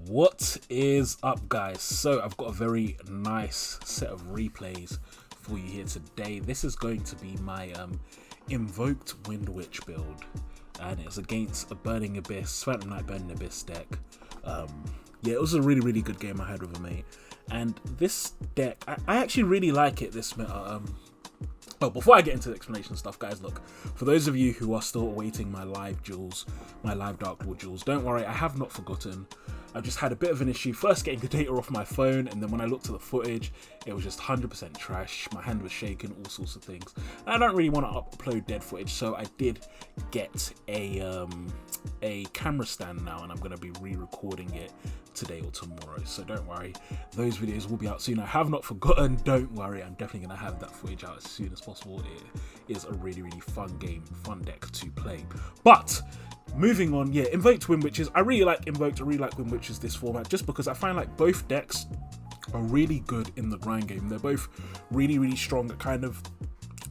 What is up, guys? So I've got a very nice set of replays for you here today. This is going to be my Invoked Windwitch build, and it's against a Burning Abyss, Phantom Knight Burning Abyss deck. Yeah, it was a really good game I had with a mate, and this deck, I actually really like it this meta. Oh, before I get into the explanation stuff, guys, look, for those of you who are still awaiting my live duels, my live Dark Lord duels, don't worry, I have not forgotten. I've just had a bit of an issue first getting the data off my phone, and then when I looked at the footage, it was just 100% trash. My hand was shaking, all sorts of things. And I don't really want to upload dead footage, so I did get a camera stand now, and I'm going to be re-recording it today or tomorrow, so don't worry, those videos will be out soon. I have not forgotten, don't worry, I'm definitely going to have that footage out as soon as possible. It is a really fun game, fun deck to play. But moving on, yeah, Invoked Windwitches. I really like Invoked, I really like Windwitches this format, just because I find like both decks are really good in the grind game. They're both really strong at kind of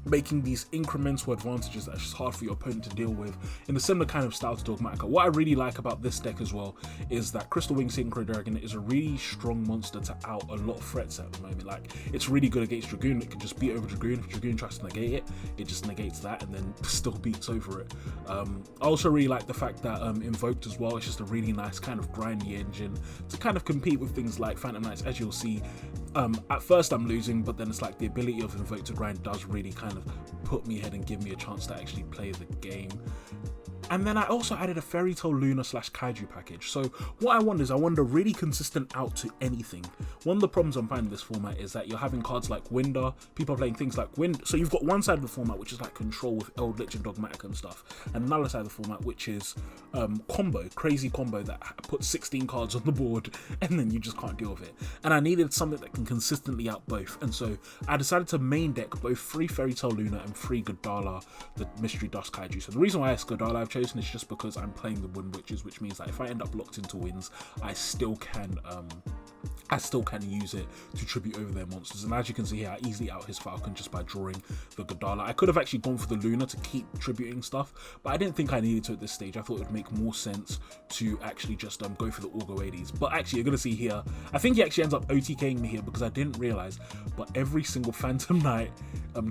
making these incremental advantages that's just hard for your opponent to deal with in a similar kind of style to Dogmatica. What I really like about this deck as well is that Crystal Wing Synchro Dragon is a really strong monster to out a lot of threats at the moment. Like, it's really good against Dragoon. It can just beat over Dragoon. If Dragoon tries to negate it, it just negates that and then still beats over it. I also really like the fact that Invoked as well, it's just a really nice kind of grindy engine to kind of compete with things like Phantom Knights. As you'll see, at first I'm losing, but then it's like the ability of Invoked to grind does really kind of put me ahead and give me a chance to actually play the game. And then I also added a Fairy Tale Luna / Kaiju package. So what I want is I want a really consistent out to anything. One of the problems I'm finding in this format is that you're having cards like Winder, people are playing things like Wind. So you've got one side of the format which is like control with Eldritch and Dogmatic and stuff, and another side of the format which is crazy combo that puts 16 cards on the board and then you just can't deal with it. And I needed something that can consistently out both, and so I decided to main deck both 3 Fairy Tale Luna and 3 Godala, the Mystery Dust Kaiju. So the reason why it's Godala I've chosen is just because I'm playing the Wind Witches, which means that if I end up locked into wins, I still can use it to tribute over their monsters. And as you can see here, I easily out his Falcon just by drawing the Godala. I could have actually gone for the Luna to keep tributing stuff, but I didn't think I needed to at this stage. I thought it would make more sense to actually just go for the Orgo-80s. But actually, you're going to see here, I think he actually ends up OTKing me here because I didn't realize, but every single Phantom Knight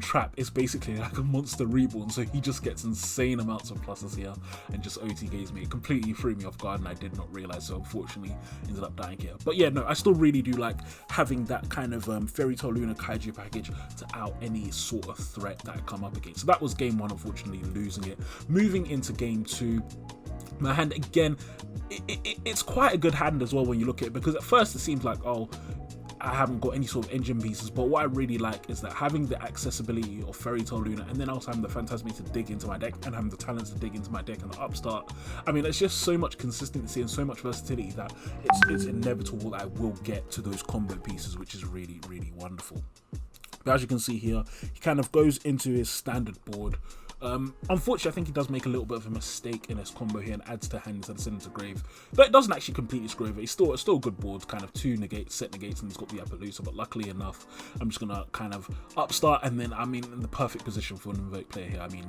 trap is basically like a monster reborn, so he just gets insane amounts of pluses here and just OTKs me. It completely threw me off guard and I did not realize, so unfortunately ended up dying here. But yeah, no, I still really do like having that kind of Fairy Tale Luna Kaiju package to out any sort of threat that I come up against. So that was game 1, unfortunately losing it. Moving into game 2, my hand again, it's quite a good hand as well when you look at it, because at first it seems like, oh, I haven't got any sort of engine pieces, but what I really like is that having the accessibility of Fairy Tale Luna, and then also having the Phantasme to dig into my deck, and having the talents to dig into my deck and the upstart. I mean, it's just so much consistency and so much versatility that it's inevitable that I will get to those combo pieces, which is really wonderful. But as you can see here, he kind of goes into his standard board. Unfortunately, I think he does make a little bit of a mistake in his combo here and adds to hand instead of sending to grave. But it doesn't actually completely screw over. It's still a good board, kind of 2 negates, set negates, and he's got the Appaloosa. But luckily enough, I'm just gonna kind of upstart, and then in the perfect position for an Invoke player here. I mean,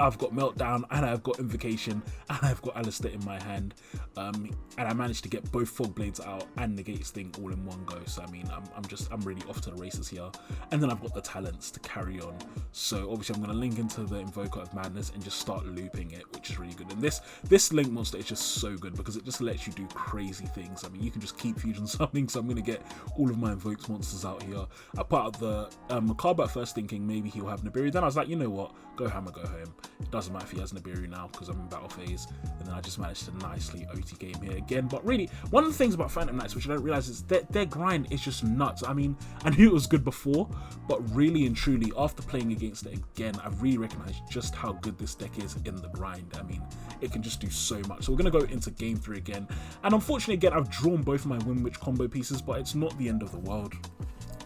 I've got Meltdown and I've got Invocation and I've got Alistair in my hand, and I managed to get both Fog Blades out and Negates thing all in one go. So I mean, I'm really off to the races here. And then I've got the talents to carry on. So obviously I'm going to link into the Invoker of Madness and just start looping it, which is really good. And this link monster is just so good because it just lets you do crazy things. I mean, you can just keep fusion summoning, so I'm going to get all of my Invoked monsters out here. I put out the Macabre at first thinking maybe he'll have Nibiru. Then I was like, you know what, go hammer, go home. It doesn't matter if he has Nibiru now because I'm in battle phase. And then I just managed to nicely OT game here again. But really, one of the things about Phantom Knights which I don't realize is that their grind is just nuts. I mean, I knew it was good before, but really and truly after playing against it again, I really recognized just how good this deck is in the grind. I mean, it can just do so much. So we're going to go into game 3 again. And unfortunately, again, I've drawn both of my Windwitch combo pieces, but it's not the end of the world.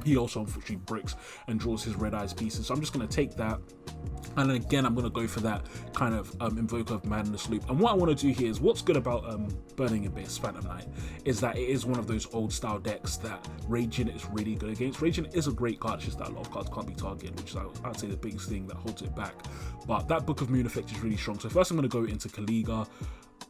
He also unfortunately bricks and draws his Red Eyes pieces. So I'm just going to take that. And then again, I'm going to go for that kind of Invoker of Madness loop. And what I want to do here is, what's good about Burning Abyss Phantom Knight is that it is one of those old style decks that Raging is really good against. Raging is a great card, it's just that a lot of cards can't be targeted, which is, I'd say, the biggest thing that holds it back. But that Book of Moon effect is really strong. So first I'm going to go into Kaliga.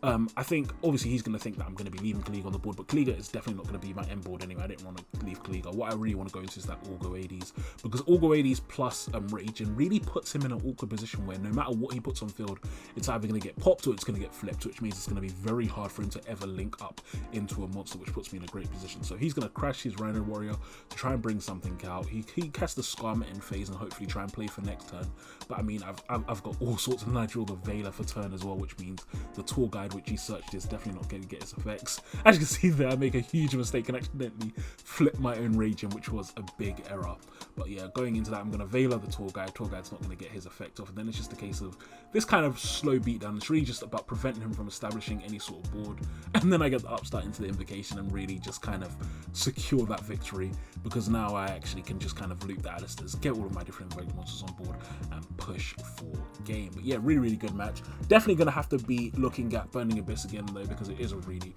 I think obviously he's going to think that I'm going to be leaving Kaliga on the board, but Kaliga is definitely not going to be my end board anyway. I didn't want to leave Kaliga. What I really want to go into is that Orgo 80s, because Orgo 80s plus Raging really puts him in an awkward position where no matter what he puts on field, it's either going to get popped or it's going to get flipped, which means it's going to be very hard for him to ever link up into a monster, which puts me in a great position. So he's going to crash his Rhino Warrior to try and bring something out. He casts the Skarma in phase and hopefully try and play for next turn. But I mean, I've got all sorts of Nigel the Veiler for turn as well, which means the tour guide which he searched is definitely not going to get its effects. As you can see there, I make a huge mistake and accidentally flip my own Raging, which was a big error. But yeah, going into that, I'm going to Veiler the tour guide. Tour guide's not going to get his effect off, and then it's just a case of this kind of slow beatdown. It's really just about preventing him from establishing any sort of board, and then I get the upstart into the invocation and really just kind of secure that victory, because now I actually can just kind of loop the Alistairs, get all of my different invoked monsters on board, and push for game. But yeah, really good match. Definitely going to have to be looking at Burning Abyss again though, because it is a really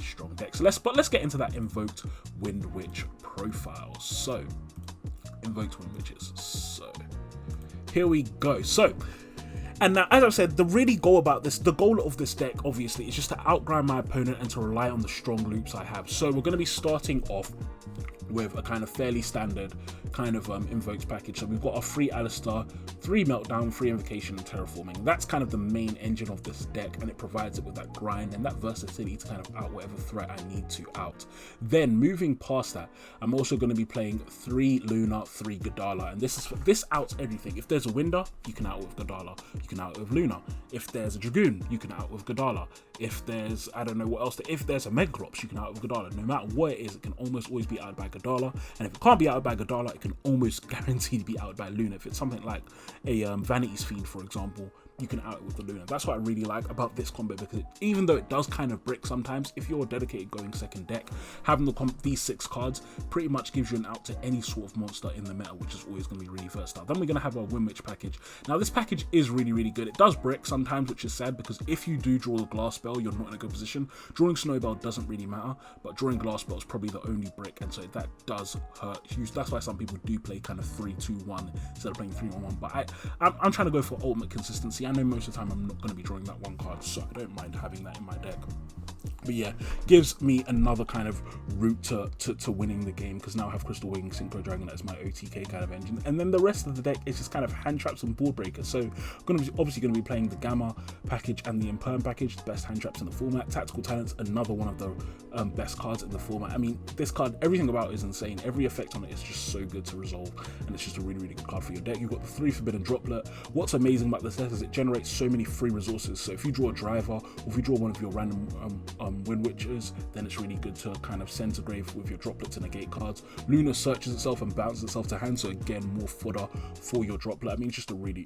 strong deck. So let's get into that Invoked Windwitch profile. So Invoked Windwitches. So here we go. So, and now, as I said, the goal of this deck, obviously, is just to outgrind my opponent and to rely on the strong loops I have. So we're going to be starting off with a kind of fairly standard kind of invoked package. So we've got a 3 Alistar, 3 Meltdown, 3 Invocation, and Terraforming. That's kind of the main engine of this deck, and it provides it with that grind and that versatility to kind of out whatever threat I need to out. Then moving past that, I'm also going to be playing 3 Luna, 3 Godala, and this outs everything. If there's a Winder, you can out with Godala. You can out with Luna. If there's a Dragoon, you can out with Godala. If there's, I don't know what else, if there's a Megalops, you can out with Godala. No matter what it is, it can almost always be out by Godala, and if it can't be out by Godala, it can almost guaranteed to be out by Luna. If it's something like a Vanity's Fiend, for example, you can out it with the Luna. That's what I really like about this combo, because even though it does kind of brick sometimes, if you're dedicated going second deck, having these 6 cards pretty much gives you an out to any sort of monster in the meta, which is always going to be really versatile. Then we're going to have our Windwitch package. Now this package is really good. It does brick sometimes, which is sad, because if you do draw the Glass Spell, you're not in a good position. Drawing Snowbell doesn't really matter, but drawing Glass Spell is probably the only brick, and so that does hurt. That's why some people do play kind of 3-2-1 instead of playing 3-1-1. But I'm trying to go for ultimate consistency. I know most of the time I'm not going to be drawing that one card, so I don't mind having that in my deck. But yeah, gives me another kind of route to winning the game, because now I have Crystal Wing, Synchro Dragon as my OTK kind of engine, and then the rest of the deck is just kind of hand traps and board breakers. So I'm obviously going to be playing the Gamma package and the Imperm package, the best hand traps in the format. Tactical Talents, another one of the best cards in the format. I mean, this card, everything about it is insane. Every effect on it is just so good to resolve, and it's just a really good card for your deck. You've got the 3 Forbidden Droplet. What's amazing about this deck is it generates so many free resources. So if you draw a Driver, or if you draw one of your random Windwitches, then it's really good to kind of send to grave with your Droplet to negate cards. Luna searches itself and bounces itself to hand, so again, more fodder for your Droplet. I mean, it's just a really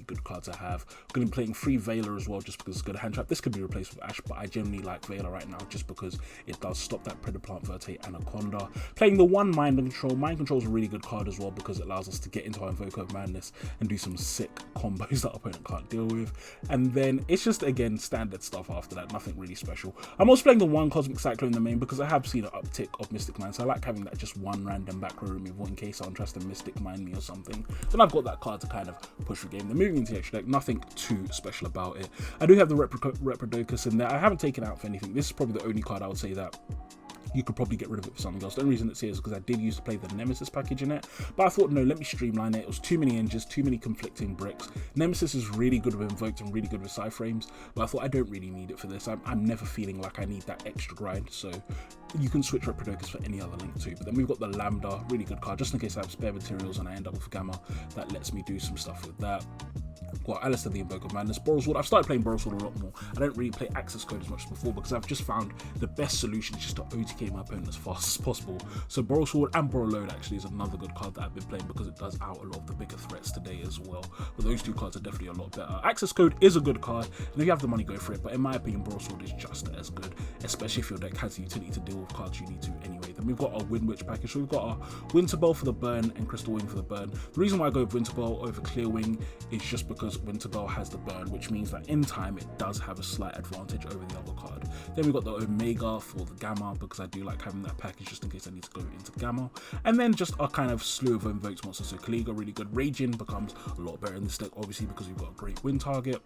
good card to have. I'm going to be playing 3 Veiler as well, just because it's good hand trap. This could be replaced with Ash, but I generally like Veiler right now, just because it does stop that Predaplant, Verte, Anaconda. Playing the 1 Mind Control. Mind Control is a really good card as well, because it allows us to get into our Invoker of Madness and do some sick combos that our opponent can't deal with. And then it's just, again, standard stuff after that, nothing really special. I'm also playing the 1 Cosmic Cyclone in the main, because I have seen an uptick of Mystic Mind, so I like having that just 1 random back row removal in case someone tries to Mystic Mind me or something. Then I've got that card to kind of push the game. Then moving into the extra deck, nothing too special about it. I do have the Reprodocus in there. I haven't taken it out for anything. This is probably the only card I would say that you could probably get rid of it for something else. The only reason it's here is because I did used to play the Nemesis package in it, but I thought, no, let me streamline it. It was too many engines, too many conflicting bricks. Nemesis is really good with Invoked and really good with Side Frames, but I thought I don't really need it for this. I'm never feeling like I need that extra grind, so you can switch Reprodocus for any other link too. But then we've got the Lambda, really good card, just in case I have spare materials and I end up with Gamma. That lets me do some stuff with that. Got Alistair the Invoker of Madness, Borosword. I've started playing Borosword a lot more. I don't really play Access Code as much as before, because I've just found the best solution is just to OTK my opponent as fast as possible. So Borosword and Boroload actually is another good card that I've been playing, because it does out a lot of the bigger threats today as well. But those 2 cards are definitely a lot better. Access Code is a good card, and if you have the money, go for it. But in my opinion, Borosword is just as good, especially if your deck has the utility to deal with cards you need to anyway. Then we've got our Windwitch package. So we've got our Winterbell for the burn and Crystal Wing for the burn. The reason why I go with Winterbell over Clear Wing is just because Winterbell has the burn, which means that in time it does have a slight advantage over the other card. Then we've got the Omega for the Gamma, because I do like having that package just in case I need to go into Gamma. And then just a kind of slew of invoked monsters. So Kaliga, really good. Raging becomes a lot better in this deck, obviously, because we've got a great win target.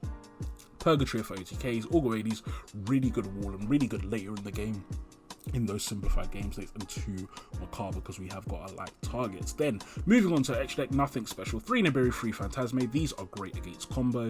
Purgatory for OTKs, Orgoades, really good wall and really good later in the game in those simplified game states, and 2 Macabre because we have got our like targets. Then moving on to extra deck, nothing special. 3 Nibiru, 3 Phantasme. These are great against combo.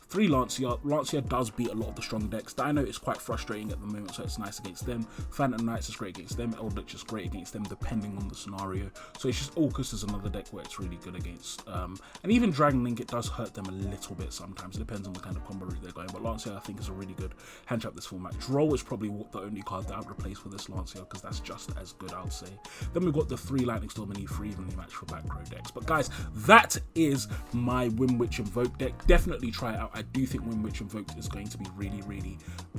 3 Lancia. Lancia does beat a lot of the strong decks. Dino is quite frustrating at the moment, so it's nice against them. Phantom Knights is great against them. Eldritch is great against them depending on the scenario. So it's just Orcus is another deck where it's really good against. And even Dragon Link, it does hurt them a little bit sometimes. It depends on the kind of combo route they're going. But Lancia, I think, is a really good hand trap this format. Droll is probably the only card that I'd replace for this Lancia because that's just as good, I would say. Then we've got the 3 Lightning Storm and E3 evenly matched for back row decks. But guys, that is my Windwitch Invoke deck. Definitely try it out. I do think Windwitch Invoked is going to be really, really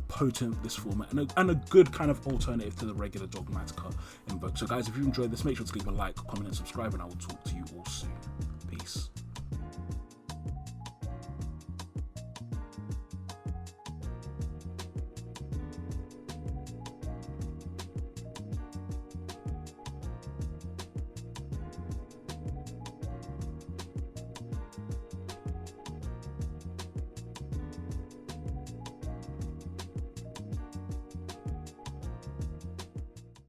potent this format and a good kind of alternative to the regular Dogmatica Invoke. So guys, if you enjoyed this, make sure to leave a like, comment and subscribe, and I will talk to you all soon. Peace.